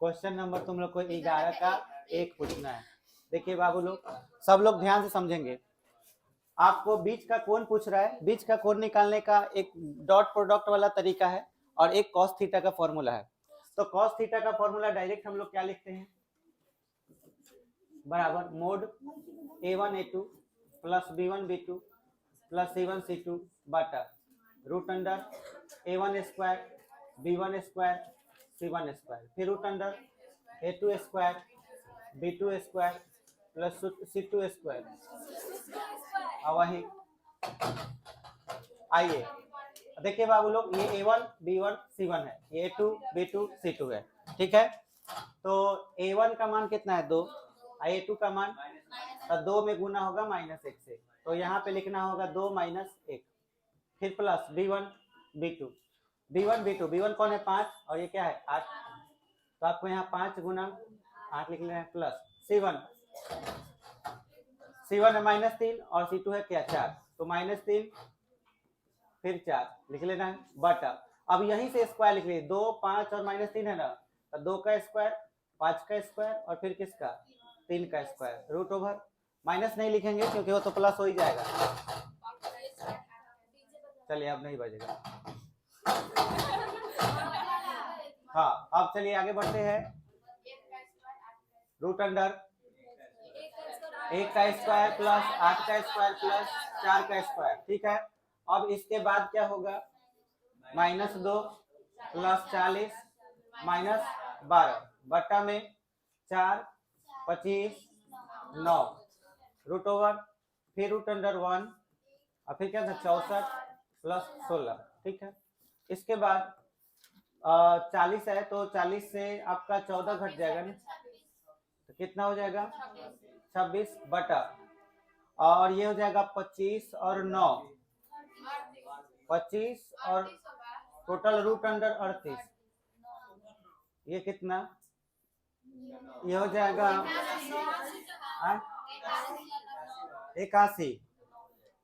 Question number तुम लोग को 11 का 1 पूछना है। देखिए बाबू लोग, सब लोग ध्यान से समझेंगे। आपको बीच का कोण पूछ रहा है। बीच का कोण निकालने का एक डॉट प्रोडक्ट वाला तरीका है और एक कॉस थीटा का फॉर्मूला है। तो कॉस थीटा का फॉर्मूला डायरेक्ट हम लोग क्या लिखते हैं, बराबर mod a1 a2 plus b1 b2 plus c1 c2 बाटा root under a1 square b1 square c1 square, फिर root under a2 square b2 square plus c2 square. वही आइए देखिए बाबू लोग, ये a1 b1 c1 है, ये a2 b2 c2 है, ठीक है। तो a1 का मान कितना है 2, a2 का मान 2 में गुना होगा -1 से, तो यहाँ पे लिखना होगा 2 - 1, फिर प्लस b1 b2 b1 कौन है 5 और ये क्या है 8, तो आपको यहाँ 5 गुना 8 लिख लेना है, प्लस c1 है -3 और c2 है क्या 4, तो -3 फिर 4 लिख लेना है बटा, अब यहीं से स्क्वायर लिख लीजिए, 2 5 और -3 है ना, तो 2 का स्क्वायर 5 का स्क्वायर और फिर किसका 3 का स्क्वायर, रूट ओवर, माइनस नहीं लिखेंगे क्योंकि वो तो प्लस हो ही जाएगा। चलिए अब नहीं बजेगा। हाँ अब चलिए आगे बढ़ते हैं। रूट अंडर 1 का स्क्वायर प्लस 8 का स्क्वायर प्लस 4 का स्क्वायर, ठीक है। अब इसके बाद क्या होगा, -2 प्लस 40 -12 बट्टा में 4 25 9 रूट ओवर, फिर रूट अंडर 1 और फिर क्या था 64 प्लस 16, ठीक है। इसके बाद 40 है तो 40 से आपका 14 घट जाएगा ना, तो कितना हो जाएगा 26 बटा, और ये हो जाएगा 25 और 9 25 और टोटल रूट अंडर 38, ये कितना, ये हो जाएगा 81,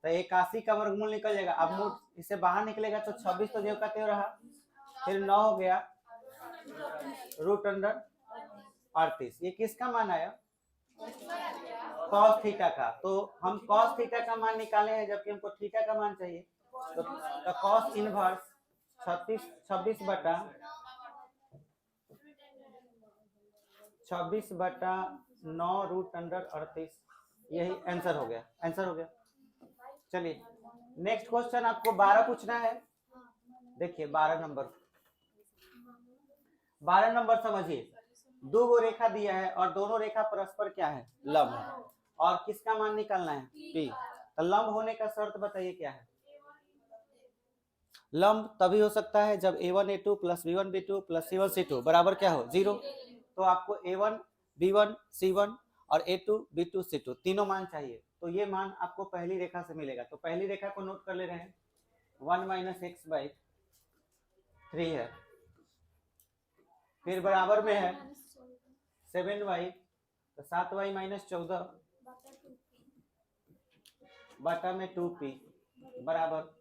तो 81 का वर्गमूल निकल जाएगा। अब मूल इससे बाहर निकलेगा तो 26 तो जो का त्यों रहा, फिर 9 हो गया रूट अंडर 38, ये किसका मान आया कॉस थीटा का। तो हम कॉस थीटा का मान निकाले हैं जबकि हमको थीटा का मान चाहिए, तो कॉस इनवर्स 26 बटा 9 रूट अंडर 38, यही आंसर हो गया, आंसर हो गया। चलिए नेक्स्ट क्वेश्चन आपको 12 पूछना है। देखिए 12 नंबर समझिए, दो गो रेखा दिया है और दोनों रेखा परस्पर क्या है लंब है, और किसका मान निकालना है P। तो लंब होने का शर्त बताइए क्या है, लंब तभी हो सकता है जब a1 a2 plus b1 b2 plus c1 c2 बराबर क्या हो 0। तो आपको a1 b1 c1 और a2 b2 c2 तीनों मान चाहिए, तो ये मान आपको पहली रेखा से मिलेगा। तो पहली रेखा को नोट कर ले रहे हैं, 1 - x/3 है, फिर बराबर में है 7y, तो 7y - 14 बटा में 2p बराबर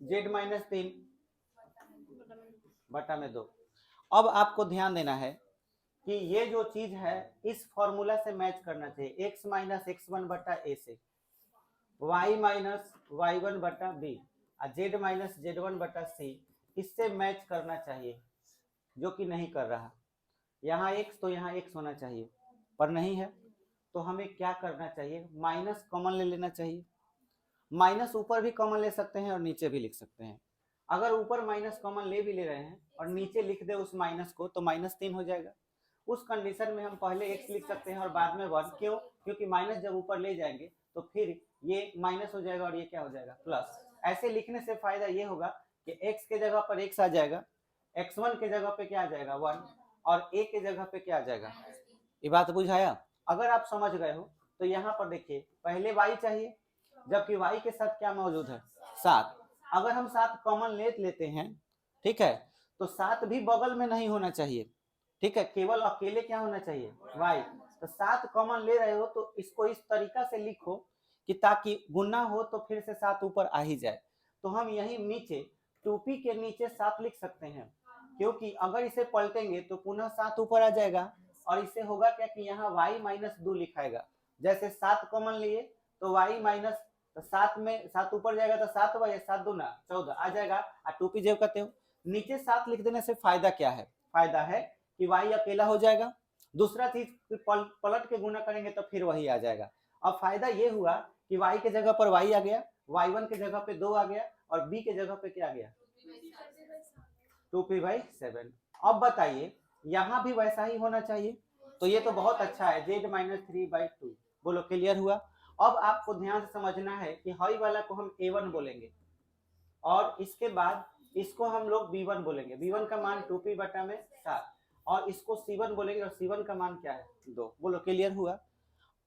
z - 3 बटा में 2। अब आपको ध्यान देना है कि ये जो चीज है इस फॉर्मूला से मैच करना चाहिए, x - x1 बटा a से, y - y1 बटा b और z - z1 बटा c, इससे मैच करना चाहिए, जो कि नहीं कर रहा। यहाँ x तो यहाँ x होना चाहिए पर नहीं है, तो हमें क्या करना चाहिए, माइनस कॉमन ले लेना चाहिए। माइनस ऊपर भी कॉमन ले सकते हैं और नीचे भी लिख सकते हैं। अगर ऊपर माइनस कॉमन ले भी ले रहे हैं और नीचे लिख दे उस माइनस को, तो -3 हो जाएगा। उस कंडीशन में हम पहले x लिख सकते हैं और बाद में 1, क्यों, क्योंकि माइनस जब ऊपर ले जाएंगे तो फिर ये माइनस हो जाएगा और ये क्या हो जाएगा प्लस। ऐसे लिखने से फायदा ये होगा कि x के जगह पर x आ जाएगा, x1 के जगह पे क्या आ जाएगा 1 और a के जगह पे क्या आ जाएगा। ये बात बुझाया, अगर आप समझ गए हो तो यहाँ पर देखिए पहले y चाहिए, जबकि y के साथ क्या मौजूद है 7। अगर हम 7 कॉमन ले लेते हैं, ठीक है, तो 7 भी बगल में नहीं होना चाहिए, ठीक है, केवल अकेले क्या होना चाहिए y। तो 7 कॉमन ले रहे हो तो इसको इस तरीका से लिखो कि ताकि गुना हो तो फिर से 7 ऊपर आ ही जाए। तो हम यही नीचे 2p के नीचे 7 लिख सकते हैं, क्योंकि अगर इसे पलटेंगे तो पुनः 7 ऊपर आ जाएगा और इससे होगा क्या कि यहाँ y माइनस 2 लिखाएगा। जैसे 7 कॉमन लिए तो y माइनस, तो 7 में 7 ऊपर जाएगा तो 7 y 7 दूना 14 आ जाएगा। और 2p जेब कहते हो। नीचे 7 लिख देने से फायदा क्या है? फायदा है कि y अकेला हो जाएगा। दूसरा चीज पलट के गुना करेंगे तो फिर वही आ जाएगा। अब फायदा ये हुआ कि y के जगह पर y आ गया, y1 के जगह पे 2 आ गया और b के जगह पे क्या आ गया? 2p/7। अब बताइए यहाँ भी वैसा ही होना चाहिए, तो ये तो बहुत अच्छा है। z-3/2 बोलो क्लियर हुआ। अब आपको ध्यान से समझना है कि हाई वाला को हम a1 बोलेंगे और इसके बाद इसको हम लोग b1 बोलेंगे। b1 का मान 2p/7 और इसको c1 बोलेंगे और c1 का मान क्या है? 2। बोलो क्लियर हुआ।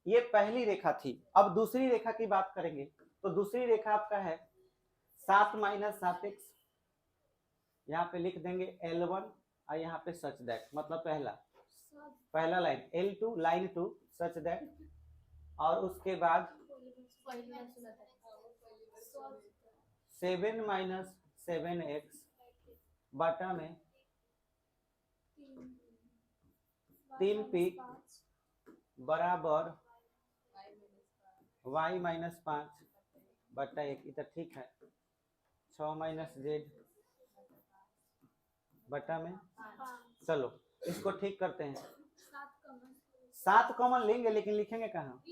ये पहली रेखा थी। अब दूसरी रेखा की बात करेंगे तो दूसरी रेखा आपका है 7 - 7x, यहाँ पे लिख देंगे L1 और यहाँ पे सच दैट, मतलब पहला line L2 line 2 such that, और उसके बाद 7 - 7x बटा में 3p बराबर y-5 बटा 1। इधर ठीक है। 6 - z बटा में, चलो इसको ठीक करते हैं। 7 कॉमन लेंगे लेकिन लिखेंगे कहाँ?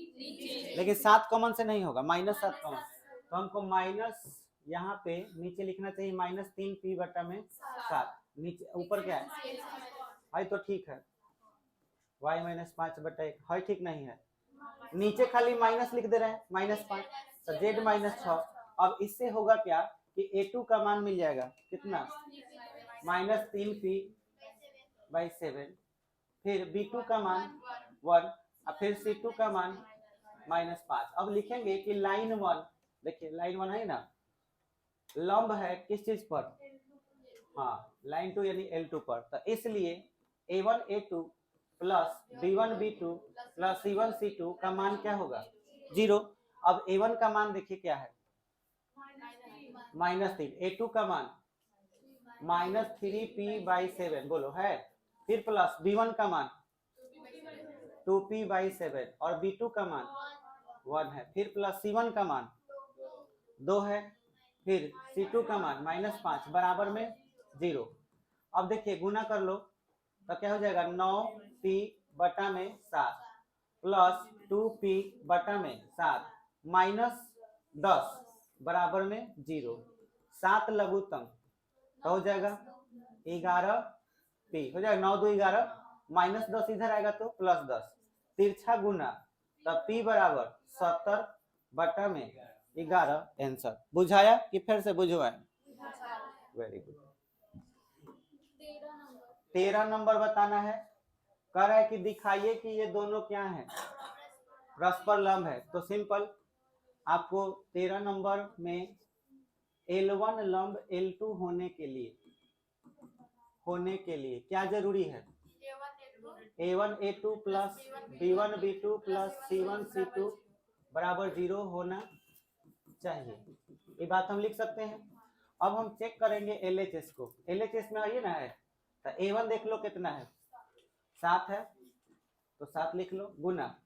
लेकिन 7 कॉमन से नहीं होगा, -7 कॉमन, तो हमको माइनस यहाँ पे नीचे लिखना चाहिए -3p/7। नीचे ऊपर क्या है? हाई तो ठीक है, y-5 बटा 1 हाई ठीक नहीं है। नीचे खाली माइनस लिख दे रहे हैं, -5 तो z-6। अब इससे होगा क्या कि a2 का मान मिल जाएगा कितना? -3p/7। फिर b2 का मान 1 और फिर c2 का मान -5। अब लिखेंगे कि लाइन 1, देखिए लाइन 1 है ना, लंब है किस चीज पर? हाँ, लाइन 2 यानी L2 पर। तो इसलिए a1 a2 plus b1 b2 plus c1 c2 का मान क्या होगा? 0। अब a1 का मान देखिए क्या है? -3। a2 का मान -3p/7 बोलो है। फिर प्लस b1 का मान 2p/7 और b2 का मान 1 है। फिर प्लस c1 का मान 2 है। फिर c2 का मान -5 बराबर में 0। अब देखिए गुना कर लो तो क्या हो जाएगा? 9p/7 प्लस 2p/7 -10 बराबर में 0। 7 लघुत्तम तो हो जाएगा 11p हो जाएगा। 9 2 11 -10 इधर आएगा तो +10 तिरछा गुना, तब p बराबर 70/11 आंसर। बुझाया कि फिर से बुझवाएं? Very good. 13 नंबर बताना है। कह रहा है कि दिखाइए कि ये दोनों क्या है? परस्पर लंब है। तो सिंपल, आपको 13 नंबर में L1 लंब L2 होने के लिए क्या जरूरी है? A1 A2 plus B1 B2 plus C1 C2 बराबर 0 होना चाहिए। ये बात हम लिख सकते हैं। अब हम चेक करेंगे LHS को। LHS में आइए ना है तो A1 देख लो कितना है? 7 है तो 7 लिख लो, गुना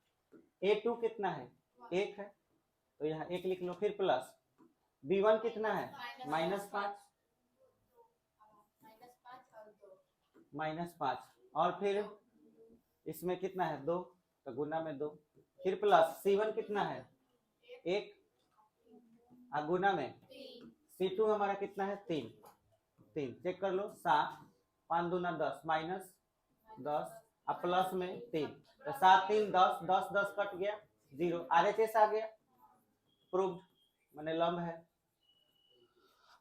A2 कितना है? 1 है तो यहाँ 1 लिख लो। फिर प्लस B1 कितना है? -5 और फिर इसमें कितना है? 2 तो गुना में 2। फिर प्लस C1 कितना है? 1 और गुना में C2 हमारा कितना है? 3 चेक कर लो। 7 5 दूना 10 -10 और प्लस में 3 तो 7 3 10 10 10 कट गया 0। RHS आ गया, प्रूव्ड, माने लंब है।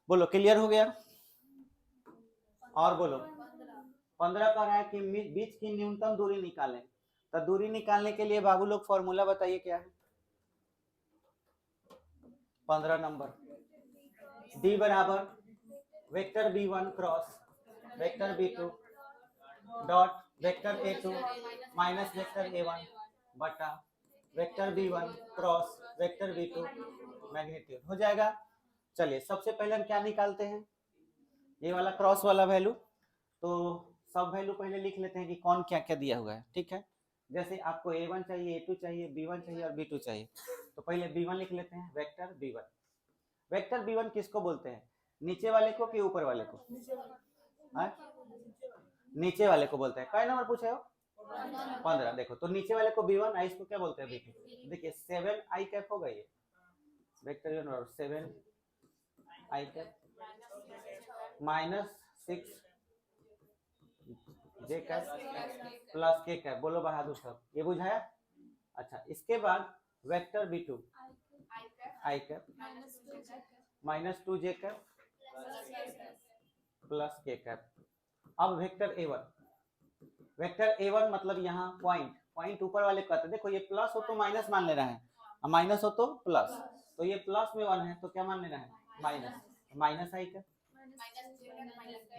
बोलो क्लियर हो गया? और बोलो 15 कह रहा है कि बीच की न्यूनतम दूरी निकालें। तो दूरी निकालने के लिए बाबू लोग फॉर्मूला बताइए क्या है? 15 नंबर D बराबर vector B1 cross vector B2 dot vector A2 minus vector A1 बटा vector B1 cross vector B2 magnitude हो जाएगा। चलिए सबसे पहले हम क्या निकालते हैं? ये वाला क्रॉस वाला वैल्यू। तो सब वैल्यू पहले लिख लेते हैं कि कौन क्या क्या दिया हुआ है, ठीक है। जैसे आपको A1 चाहिए, A2 चाहिए, B1 चाहिए और B2 चाहिए, तो पहले B1 लिख लेते हैं, वेक्टर B1। वेक्टर B1 किसको बोलते हैं, नीचे वाले को कि ऊपर वाले को? नीचे वाले को बोलते हैं। कई नंबर पूछे हो? 15। देखो तो नीचे वाले को B1, इसको क्या बोलते हैं, B2। देखिए 7 आई कैप हो गई, वेक्टर 7 आई कैप माइनस 6 जे कैप प्लस के कैप। बोलो बहादुर साहब, ये बुझाया? अच्छा, इसके बाद वेक्टर B2 आई cap minus 2 J cap plus के कैप। अब वेक्टर A1 मतलब यहाँ पॉइंट ऊपर वाले कहते, देखो ये प्लस हो तो माइनस मान लेना है, माइनस हो तो प्लस, तो ये प्लस में 1 है तो क्या मान लेना है, माइनस। माइनस आई कैप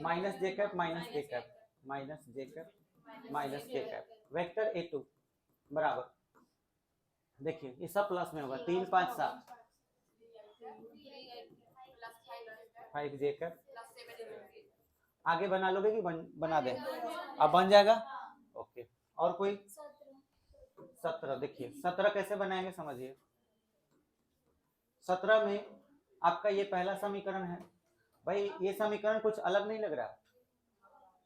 माइनस जे कैप माइनस के कैप माइनस जे कैप माइनस के कैप। वेक्टर A2 बराबर, देखिए ये सब प्लस में होगा, 3 5 7 5 जे कैप। आगे बना लोगे कि बना दे? अब बन जाएगा, ओके। और कोई? 17। देखिए 17 कैसे बनाएंगे, समझिए। 17 में आपका ये पहला समीकरण है, भाई ये समीकरण कुछ अलग नहीं लग रहा।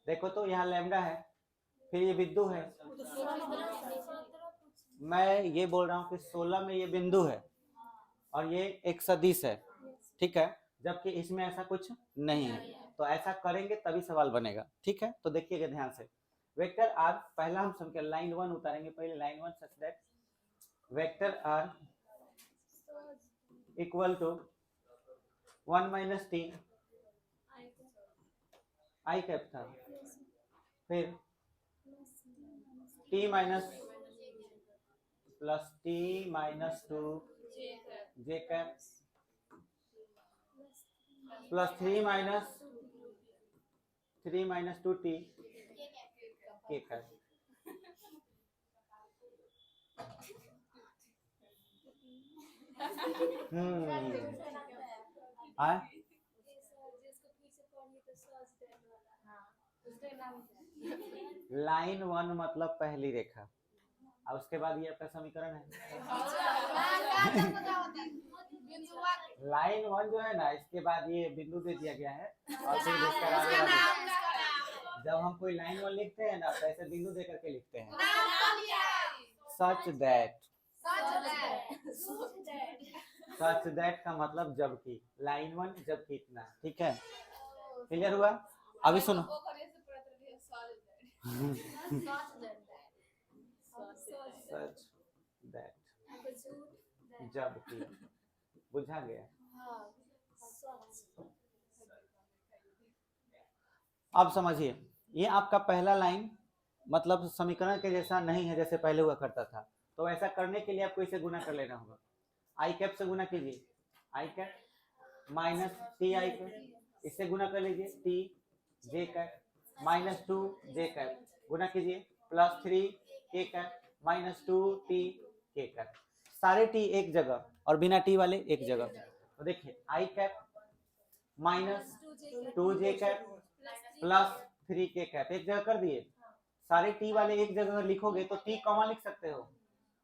देखो तो यहाँ लैम्डा है, फिर ये बिंदु है, मैं ये बोल रहा हूँ कि 16 में ये बिंदु है और ये एक सदिश है, ठीक है, जबकि इसमें ऐसा कुछ नहीं है। तो ऐसा करेंगे तभी सवाल बनेगा, ठीक है। तो देखिएगा ध्यान से, वेक्टर आर पहला हम समीकरण लाइन 1 उतारेंगे, पहले line 1 such that vector are equal to 1 minus T I cap था, फिर T minus plus T minus 2 J cap plus 3 minus 2 T K cap. Line 1 मतलब पहली रेखा, और उसके बाद ये आपका समीकरण है। लाइन 1 जो है ना, इसके बाद ये बिंदु दे दिया गया है और फिर इसका आगे जब हम कोई लाइन 1 लिखते हैं ना तो ऐसे बिंदु दे करके लिखते हैं, सच दैट का मतलब जबकि, लाइन 1 जबकि इतना, ठीक है, क्लियर हुआ? अभी सुनो, सच दैट जबकि, बुझा गया? अब समझिए, ये आपका पहला लाइन मतलब समीकरण के जैसा नहीं है जैसे पहले हुआ करता था, तो ऐसा करने के लिए आपको इसे गुना कर लेना होगा। आई कैप से गुना कीजिए, I cap minus T I cap, इससे गुना कर लीजिए T J cap minus 2 J cap, गुना कीजिए plus 3 K cap minus 2 T K cap. सारे टी एक जगह और बिना टी वाले एक जगह। तो देखिए आई cap minus 2 J cap plus 3 K cap एक जगह कर दिए। सारे टी वाले एक जगह लिखोगे तो टी कॉमन लिख सकते हो,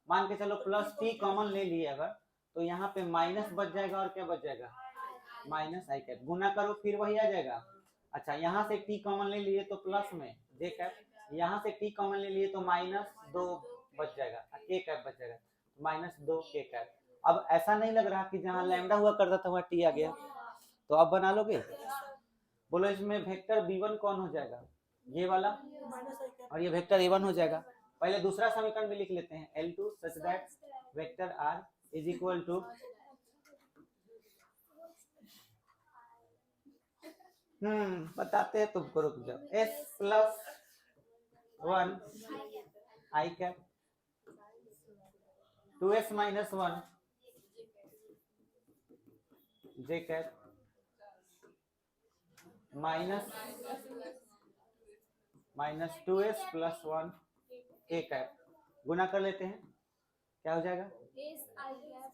मान के चलो प्लस टी कॉमन ले लिए अगर, तो यहाँ पे माइनस बच जाएगा और क्या बच जाएगा, माइनस आई कैप। गुना करो फिर वही आ जाएगा। अच्छा, यहाँ से टी कॉमन ले लिए तो प्लस में जे कैप, यहाँ से टी कॉमन ले लिए तो माइनस 2 बच जाएगा, के कैप बच जाएगा, माइनस 2 के कैप। अब ऐसा नहीं लग रहा कि जहाँ लैम्डा हुआ करता था वहाँ टी आ गया, तो अब बना लोगे? बोलो इसमें वेक्टर B1 कौन हो जाएगा, ये वाला, और ये वेक्टर A1 हो जाएगा। पहले दूसरा समीकरण भी लिख लेते हैं, L2 such that vector R is equal to बताते हैं तुमको, रुक जाओ, S plus 1 I cap 2S minus 1 J cap minus 2S plus 1 K cap. गुना कर लेते हैं, क्या हो जाएगा,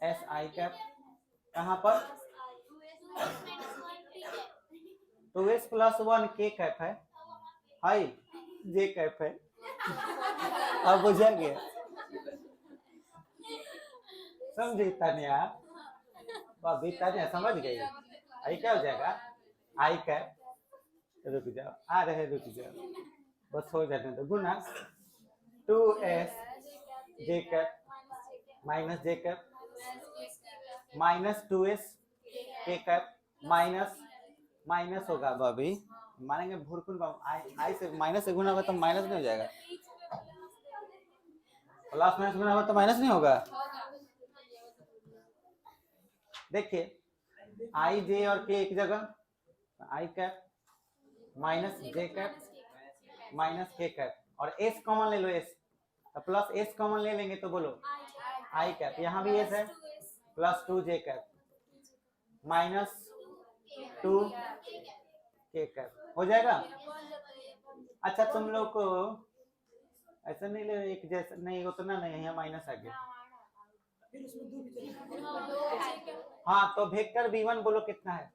एस आई कैप, कहाँ पर 2S प्लस 1 के कैप है, हाई जे कैप है। अब बुझा गया, समझी तानिया? भाभी तानिया समझ गई? आई क्या हो जाएगा? आई कैप, रुक जाओ, आ रहे, रुक जाओ, बस हो जाने दो। गुना 2s जे कैप माइनस जे कैप माइनस 2s के कैप माइनस माइनस होगा भाभी, मानेंगे भूरकुन आई से माइनस से गुना होगा तो माइनस नहीं हो जाएगा? प्लस माइनस गुना होगा तो माइनस नहीं होगा? देखिए आई जे और के एक जगह, आई कैप माइनस जे कैप माइनस के कैप, और एस कॉमन ले लो, एस तो प्लस एस कॉमन ले लेंगे तो बोलो आई कैप, यहाँ भी एस है, प्लस 2 जे कैप माइनस 2 के कैप हो जाएगा। अच्छा तुम लोग को ऐसा नहीं ले, एक जैसा नहीं, उतना नहीं, यहाँ माइनस आ गया। हाँ तो वेक्टर v1 बोलो कितना है?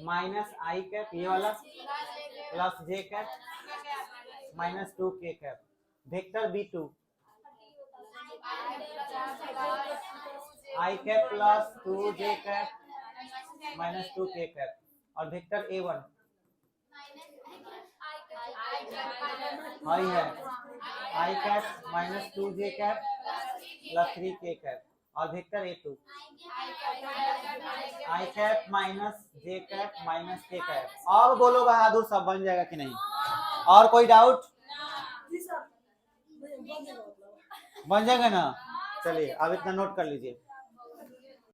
माइनस आई कैप, ये वाला प्लस जे कैप माइनस 2 के कैप। वेक्टर v2 आई cap plus 2 J cap minus 2 के कैप, और वेक्टर a1 आई है आई cap minus 2 J cap plus 3 K cap, और वेक्टर a2 आई कैप माइनस जे कैप माइनस के कैप। अब बोलो बहादुर सब बन जाएगा कि नहीं? और कोई डाउट? बन जाएगा ना? चलिए अब इतना नोट कर लीजिए।